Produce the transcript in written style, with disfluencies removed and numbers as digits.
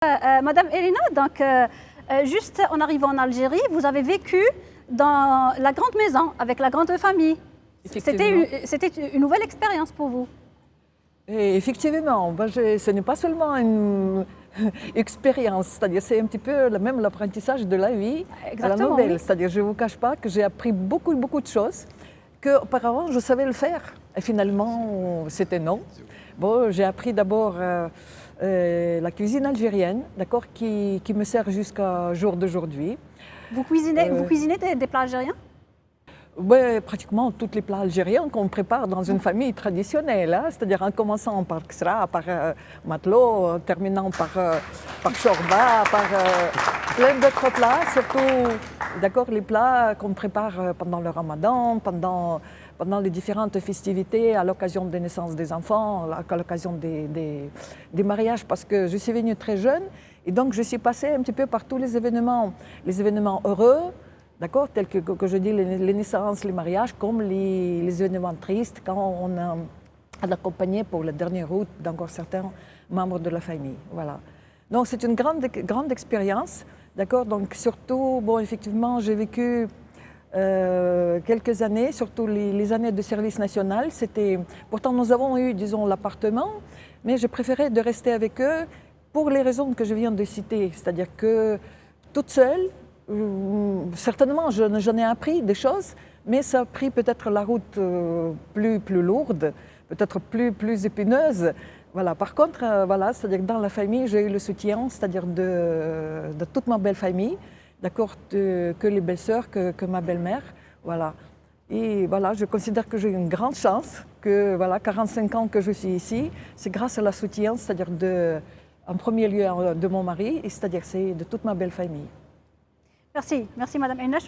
Madame Elina, donc juste en arrivant en Algérie, vous avez vécu dans la grande maison avec la grande famille. C'était une nouvelle expérience pour vous. Et effectivement, ce n'est pas seulement une expérience, c'est-à-dire c'est un petit peu même l'apprentissage de la vie à la nouvelle. Oui. C'est-à-dire je ne vous cache pas que j'ai appris beaucoup de choses qu'auparavant je savais le faire. Et finalement, c'était non. Bon, j'ai appris d'abord la cuisine algérienne, d'accord, qui me sert jusqu'à jour d'aujourd'hui. Vous cuisinez des plats algériens? Oui, pratiquement tous les plats algériens qu'on prépare dans une famille traditionnelle, hein, c'est-à-dire en commençant par ksra, par matelot, terminant par chorba, par plein d'autres plats, surtout d'accord, les plats qu'on prépare pendant le ramadan, pendant les différentes festivités, à l'occasion des naissances des enfants, à l'occasion des mariages, parce que je suis venue très jeune et donc je suis passée un petit peu par tous les événements heureux, d'accord, tels que je dis les naissances, les mariages, comme les événements tristes, quand on a accompagné pour la dernière route d'encore certains membres de la famille. Voilà. Donc c'est une grande expérience, d'accord. Donc surtout, bon, effectivement, j'ai vécu quelques années, surtout les années de service national. Pourtant nous avons eu, disons, l'appartement, mais je préférais de rester avec eux pour les raisons que je viens de citer, c'est-à-dire que toute seule, certainement, j'en ai appris des choses, mais ça a pris peut-être la route plus lourde, peut-être plus épineuse. Voilà. Par contre, voilà, c'est-à-dire que dans la famille, j'ai eu le soutien, c'est-à-dire de toute ma belle famille, d'accord, que les belles-sœurs, que ma belle-mère, voilà. Et voilà, je considère que j'ai une grande chance, que voilà, 45 ans que je suis ici, c'est grâce à la soutien, c'est-à-dire en premier lieu de mon mari, et c'est-à-dire c'est de toute ma belle famille. Merci Madame Elina.